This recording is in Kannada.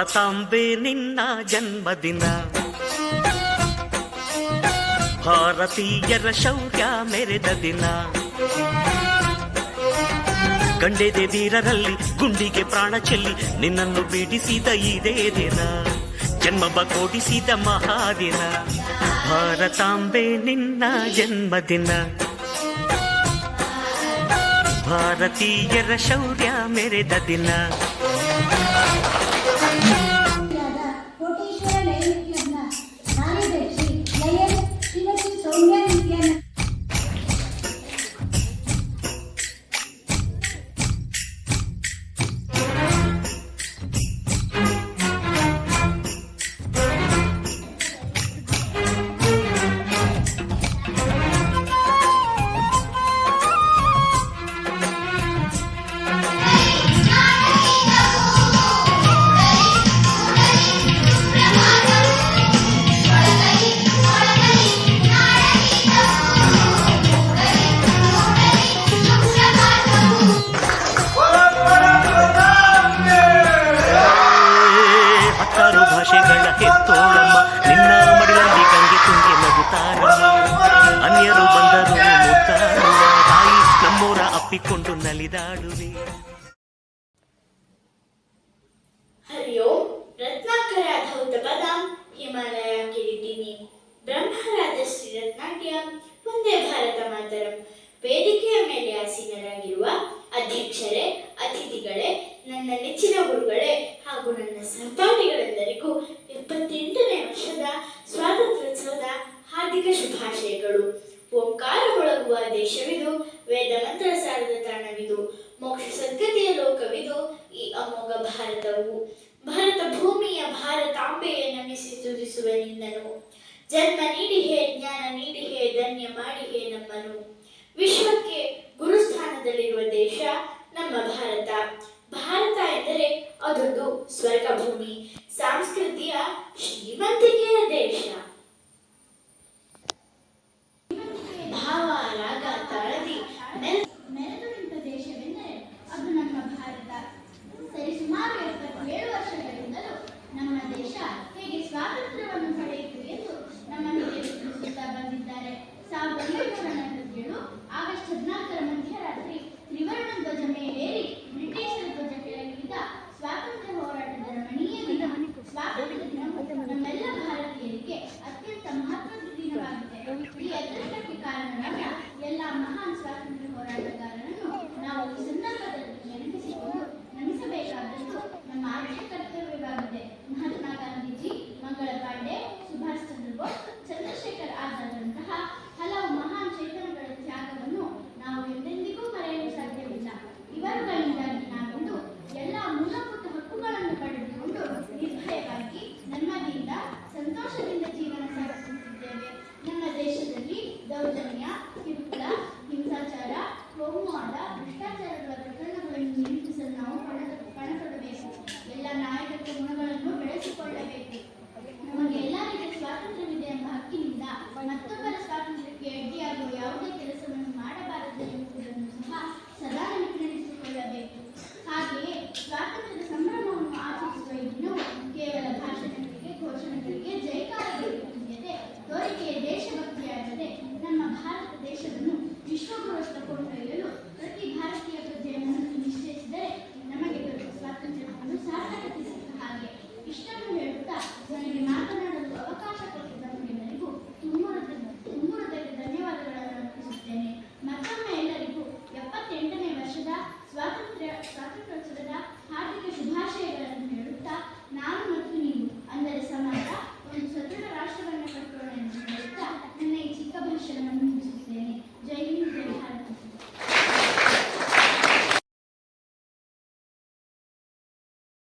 ಭಾರತಾಂಬೆ ನಿನ್ನ ಜನ್ಮದಿನ, ಭಾರತೀಯರ ಶೌರ್ಯ ಮೆರೆದ ದಿನ, ಕಂಡೆದೆ ವೀರರಲ್ಲಿ ಗುಂಡಿಗೆ ಪ್ರಾಣ ಚೆಲ್ಲಿ ನಿನ್ನನ್ನು ಬಿಡಿಸಿದ ಇದೇ ದಿನ, ಜನ್ಮ ಕೊಡಿಸಿದ ಮಹಾದಿನ. ಭಾರತಾಂಬೆ ನಿನ್ನ ಜನ್ಮದಿನ, ಭಾರತೀಯರ ಶೌರ್ಯ ಮೆರೆದ ದಿನ. ಭಾಷೆಗಳ ಹೆತ್ತೋಳಮ್ಮ ನಿನ್ನ ಮಡಿಲಲ್ಲಿ ಗಂಗೆ ತುಂಗೆ ನಗುತ್ತಾರಮ್ಮ, ಅನ್ಯರು ಬಂದರು ಮುದ್ದಾಡುವ ತಾಯಿ ನಮ್ಮೂರ ಅಪ್ಪಿಕೊಂಡು ನಲಿದಾಡುವೆ. ಹರಿ ಓಂ. ರತ್ನಾಕರ ಧೌತ ಪದಂ ಹಿಮಾಲಯ ಕಿರೀಟಿನಿ ಬ್ರಹ್ಮರಾಜ ಶ್ರೀ ರತ್ನಾಟ್ಯ ವಂದೇ ಭಾರತ ಮಾತರಂ. ವೇದಿಕೆಯ ಮೇಲೆ ಆಸೀನರಾಗಿರುವ ಅಧ್ಯಕ್ಷರೇ, ಅತಿಥಿಗಳೇ, ನನ್ನ ನೆಚ್ಚಿನ ಗುರುಗಳೇ ಹಾಗೂ ನನ್ನ ಸಹಪಾಠಿಗಳೆಲ್ಲರಿಗೂ 78ನೇ ವರ್ಷದ ಸ್ವಾತಂತ್ರ್ಯೋತ್ಸವದ ಹಾರ್ದಿಕ ಶುಭಾಶಯಗಳು. ಓಂಕಾರ ಮೊಳಗುವ ದೇಶವಿದು, ವೇದ ಮಂತ್ರ ಸಾರದ ತಾಣವಿದು, ಮೋಕ್ಷ ಸದ್ಗತಿಯ ಲೋಕವಿದು ಈ ಅಮೋಘ ಭಾರತವು. ಭಾರತ ಭೂಮಿಯ ಭಾರತಾಂಬೆಯ ನಮಿಸಿ ಸ್ತುತಿಸುವ ನಿನ್ನನು, ಜನ್ಮ ನೀಡಿಹೇ ಜ್ಞಾನ ನೀಡಿಹೇ ಧನ್ಯ ಮಾಡಿಹೇ ನಮ್ಮನು. ವಿಶ್ವಕ್ಕೆ ಗುರುಸ್ಥಾನದಲ್ಲಿರುವ ದೇಶ ನಮ್ಮ ಭಾರತ. ಭಾರತ ಎಂದರೆ ಅದೊಂದು ಸ್ವರ್ಗ ಭೂಮಿ, ಸಂಸ್ಕೃತಿಯ ಶ್ರೀಮಂತಿಕೆಯ ದೇಶ. ಭಾವ ರಾಗ ತಾಳದಿ ಮೆರೆದು ನಿಂತ ದೇಶವೆಂದರೆ ಅದು ನಮ್ಮ ಭಾರತ. ಸರಿಸುಮಾರು 77 ವರ್ಷಗಳಿಂದಲೂ ನಮ್ಮ ದೇಶ ಹೇಗೆ ಸ್ವಾತಂತ್ರ್ಯವನ್ನು ಪಡೆಯಿತು ಎಂದು ನಮ್ಮನ್ನು ತಿಳಿಸುತ್ತಾ ಬಂದಿದ್ದಾರೆ. 1947 ಆಗಸ್ಟ್ 14ರ ಮಧ್ಯರಾತ್ರಿ ತ್ರಿವರ್ಣ ಧ್ವಜ ಮೇಲೇರಿ ಬ್ರಿಟಿಷರ ಧ್ವಜ ಕೆಳಗಿಳಿದ ಸ್ವಾತಂತ್ರ್ಯ ಹೋರಾಟದ ರಮಣೀಯ ದಿನ. ಸ್ವಾತಂತ್ರ್ಯ ದಿನವು ನಮ್ಮೆಲ್ಲ ಭಾರತೀಯರಿಗೆ ಅತ್ಯಂತ ಮಹತ್ವದ ದಿನವಾಗಿದೆ. ಈ ಅದೃಷ್ಟಕ್ಕೆ ಕಾರಣರಾದ ಎಲ್ಲ ಮಹಾನ್ ಸ್ವಾತಂತ್ರ್ಯ ಹೋರಾಟಗಾರರನ್ನು ನಾವು ಈ ಸಂದರ್ಭದಲ್ಲಿ ನೆನಪಿಸಿಕೊಂಡು ನಮಿಸಬೇಕಾದದ್ದು ನಮ್ಮ ಆದ್ಯ ಕರ್ತವ್ಯವಾಗಿದೆ. ಮಹಾತ್ಮ ಗಾಂಧೀಜಿ, ಮಂಗಳ ಪಾಂಡೆ, ಸುಭಾಷ್ ಚಂದ್ರ ಬೋಸ್, ಚಂದ್ರಶೇಖರ್ ಆಜಾದ್ರಂತಹ ಹಲವು ಮಹಾನ್ ಚೇತನಗಳ ತ್ಯಾಗವನ್ನು ನಾವು ಎಂದೆಂದಿಗೂ ಮರೆಯಲು ಸಾಧ್ಯವಿಲ್ಲ. ಇವರುಗಳಿಂದಾಗಿ ನಾವಿಂದು ಎಲ್ಲ ಮೂಲಭೂತ ಹಕ್ಕುಗಳನ್ನು ಪಡೆದುಕೊಂಡು ನಿರ್ಭಯವಾಗಿ ನೆಮ್ಮದಿಯಿಂದ ಸಂತೋಷದಿಂದ ಜೀವನ ಸಾಗಿಸುತ್ತಿದ್ದೇವೆ. ನಮ್ಮ ದೇಶದಲ್ಲಿ ದೌರ್ಜನ್ಯ, ಕಿರುಕುಳ, ಹಿಂಸಾಚಾರ, ಕೋಮುವಾದ, ಭ್ರಷ್ಟಾಚಾರಗಳ ಪ್ರಕರಣಗಳನ್ನು ನಿಯಂತ್ರಿಸಲು ನಾವು ಪಣತೊಡಬೇಕು. ಎಲ್ಲ ನಾಯಕತ್ವ ಗುಣಗಳನ್ನು ಬೆಳೆಸಿಕೊಳ್ಳಬೇಕು. ನಮಗೆ ಎಲ್ಲ ರೀತಿಯ ಸ್ವಾತಂತ್ರ್ಯವಿದೆ ಎಂಬ ಹಕ್ಕಿನಿಂದ ಮತ್ತೊಬ್ಬರ ಸ್ವಾತಂತ್ರ್ಯಕ್ಕೆ ಅಡ್ಡಿಯಾಗುವ ಯಾವುದೇ ಕೆಲಸವನ್ನು ಮಾಡಬಾರದು ಎಂಬುದನ್ನು ಸಹ ಸದಾ ನೆನಪಿಸಿಕೊಳ್ಳಬೇಕು. ಹಾಗೆಯೇ ಸ್ವಾತಂತ್ರ್ಯದ ಸಂಭ್ರಮವನ್ನು ಆಚರಿಸುವ ಈ ದಿನವು ಕೇವಲ ಭಾಷಣಗಳಿಗೆ, ಘೋಷಣೆಗಳಿಗೆ, ಜೈಕಾರಗಳಿಗೆ ತೋರಿಕೆಯ ದೇಶಭಕ್ತಿಯಾಗದೆ ನಮ್ಮ ಭಾರತ ದೇಶವನ್ನು ವಿಶ್ವಗುರುವತ್ತ ಕೊಂಡೊಯ್ಯಲು ಪ್ರತಿ ಭಾರತೀಯ